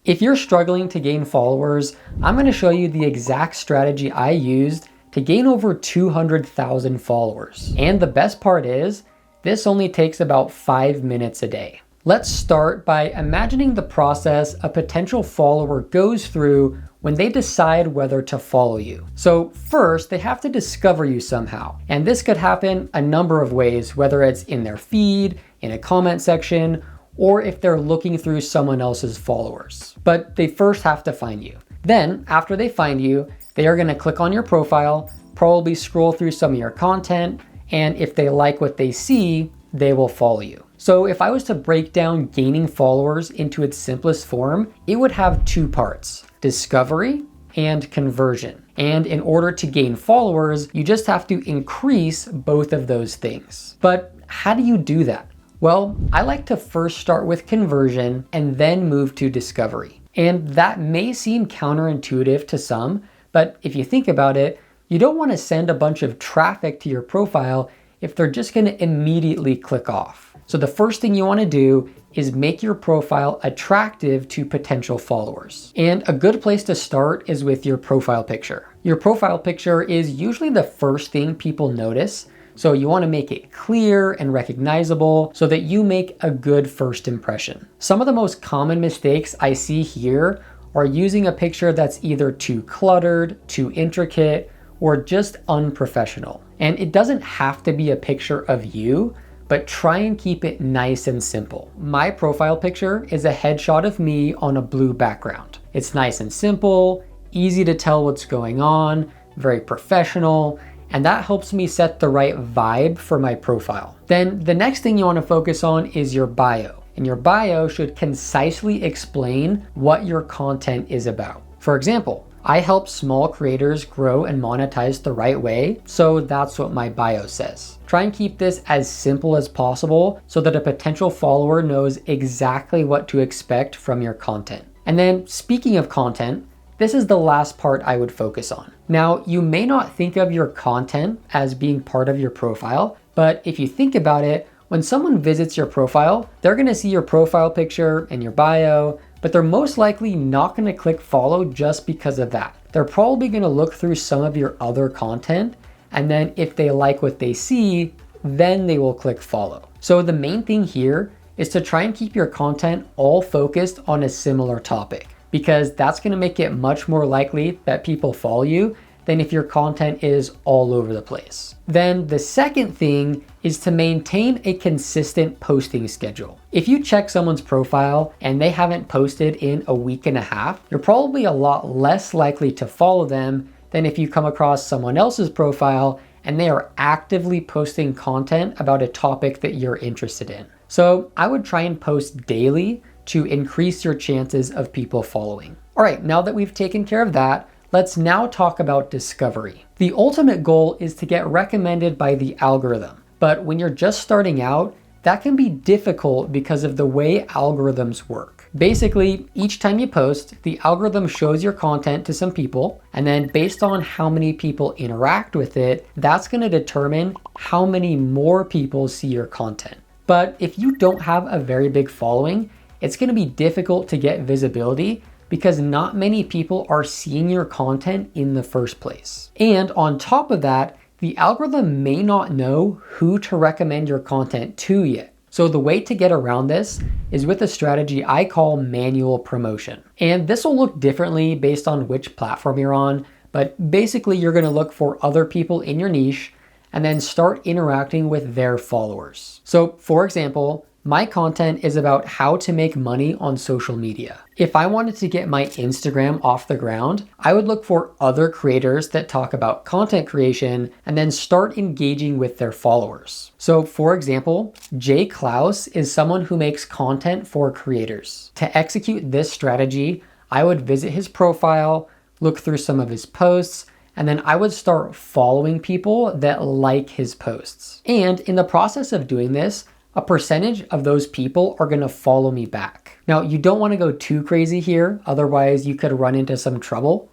If you're struggling to gain followers, I'm going to show you the exact strategy I used to gain over 200,000 followers. And the best part is, this only takes about 5 minutes a day. Let's start by imagining the process a potential follower goes through when they decide whether to follow you. So first, they have to discover you somehow. And this could happen a number of ways, whether it's in their feed, in a comment section, or if they're looking through someone else's followers. But they first have to find you. Then, after they find you, they are going to click on your profile, probably scroll through some of your content, and if they like what they see, they will follow you. So if I was to break down gaining followers into its simplest form, it would have 2 parts: discovery and conversion. And in order to gain followers, you just have to increase both of those things. But how do you do that? Well, I like to first start with conversion and then move to discovery. And that may seem counterintuitive to some, but if you think about it, you don't want to send a bunch of traffic to your profile if they're just going to immediately click off. So the first thing you want to do is make your profile attractive to potential followers. And a good place to start is with your profile picture. Your profile picture is usually the first thing people notice. So you want to make it clear and recognizable so that you make a good first impression. Some of the most common mistakes I see here are using a picture that's either too cluttered, too intricate, or just unprofessional. And it doesn't have to be a picture of you, but try and keep it nice and simple. My profile picture is a headshot of me on a blue background. It's nice and simple, easy to tell what's going on, very professional, and that helps me set the right vibe for my profile. Then the next thing you want to focus on is your bio. And your bio should concisely explain what your content is about. For example, I help small creators grow and monetize the right way, so that's what my bio says. Try and keep this as simple as possible so that a potential follower knows exactly what to expect from your content. And then speaking of content, this is the last part I would focus on. Now, you may not think of your content as being part of your profile, but if you think about it, when someone visits your profile, they're going to see your profile picture and your bio, but they're most likely not going to click follow just because of that. They're probably going to look through some of your other content, and then if they like what they see, then they will click follow. So the main thing here is to try and keep your content all focused on a similar topic, because that's going to make it much more likely that people follow you than if your content is all over the place. Then the second thing is to maintain a consistent posting schedule. If you check someone's profile and they haven't posted in a week and a half, you're probably a lot less likely to follow them than if you come across someone else's profile and they are actively posting content about a topic that you're interested in. So I would try and post daily to increase your chances of people following. All right, now that we've taken care of that, let's now talk about discovery. The ultimate goal is to get recommended by the algorithm, but when you're just starting out, that can be difficult because of the way algorithms work. Basically, each time you post, the algorithm shows your content to some people, and then based on how many people interact with it, that's going to determine how many more people see your content. But if you don't have a very big following, it's going to be difficult to get visibility because not many people are seeing your content in the first place. And on top of that, the algorithm may not know who to recommend your content to yet. So the way to get around this is with a strategy I call manual promotion. And this will look differently based on which platform you're on, but basically you're going to look for other people in your niche and then start interacting with their followers. So for example, my content is about how to make money on social media. If I wanted to get my Instagram off the ground, I would look for other creators that talk about content creation and then start engaging with their followers. So for example, Jay Klaus is someone who makes content for creators. To execute this strategy, I would visit his profile, look through some of his posts, and then I would start following people that like his posts. And in the process of doing this, a percentage of those people are going to follow me back. Now, you don't want to go too crazy here, otherwise you could run into some trouble.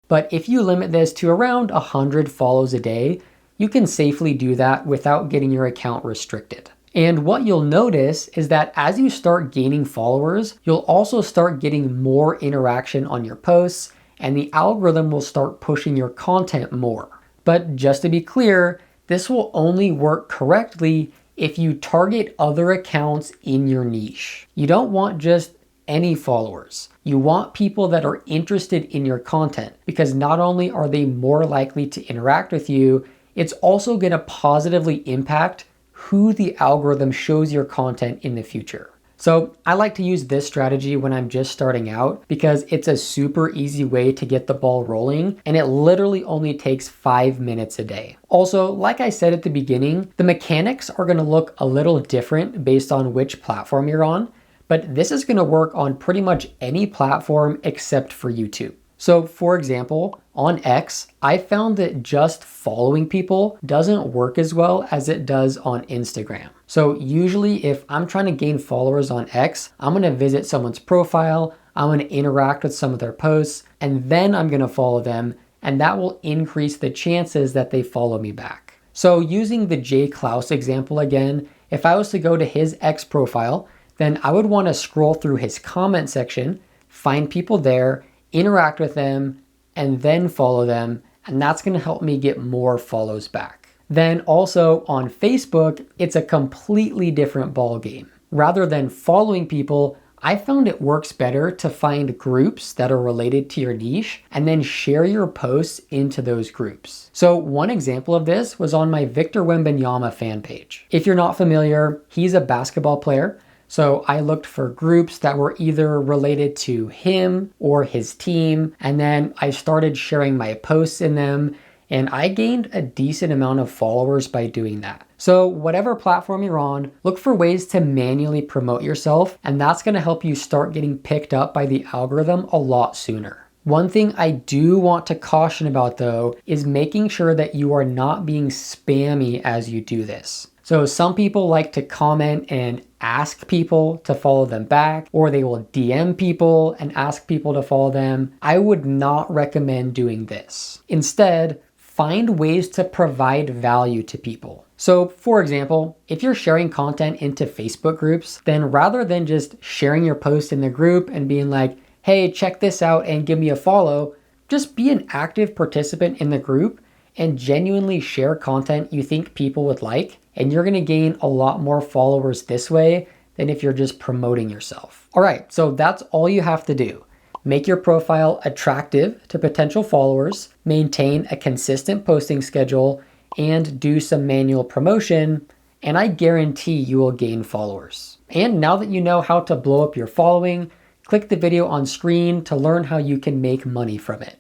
But if you limit this to around 100 follows a day, you can safely do that without getting your account restricted. And what you'll notice is that as you start gaining followers, you'll also start getting more interaction on your posts, and the algorithm will start pushing your content more. But just to be clear, this will only work correctly if you target other accounts in your niche. You don't want just any followers. You want people that are interested in your content, because not only are they more likely to interact with you, it's also going to positively impact who the algorithm shows your content in the future. So I like to use this strategy when I'm just starting out because it's a super easy way to get the ball rolling, and it literally only takes 5 minutes a day. Also, like I said at the beginning, the mechanics are going to look a little different based on which platform you're on, but this is going to work on pretty much any platform except for YouTube. So for example, on X, I found that just following people doesn't work as well as it does on Instagram. So usually if I'm trying to gain followers on X, I'm going to visit someone's profile, I'm going to interact with some of their posts, and then I'm going to follow them, and that will increase the chances that they follow me back. So using the Jay Clouse example again, if I was to go to his X profile, then I would want to scroll through his comment section, find people there, interact with them, and then follow them, and that's going to help me get more follows back. Then also on Facebook, it's a completely different ball game. Rather than following people, I found it works better to find groups that are related to your niche and then share your posts into those groups. So one example of this was on my Victor Wembanyama fan page. If you're not familiar, he's a basketball player. So I looked for groups that were either related to him or his team, and then I started sharing my posts in them, and I gained a decent amount of followers by doing that. So whatever platform you're on, look for ways to manually promote yourself, and that's going to help you start getting picked up by the algorithm a lot sooner. One thing I do want to caution about though is making sure that you are not being spammy as you do this. So some people like to comment and ask people to follow them back, or they will DM people and ask people to follow them. I would not recommend doing this. Instead, find ways to provide value to people. So for example, if you're sharing content into Facebook groups, then rather than just sharing your post in the group and being like, hey, check this out and give me a follow, just be an active participant in the group and genuinely share content you think people would like, and you're gonna gain a lot more followers this way than if you're just promoting yourself. All right, so that's all you have to do. Make your profile attractive to potential followers, maintain a consistent posting schedule, and do some manual promotion, and I guarantee you will gain followers. And now that you know how to blow up your following, click the video on screen to learn how you can make money from it.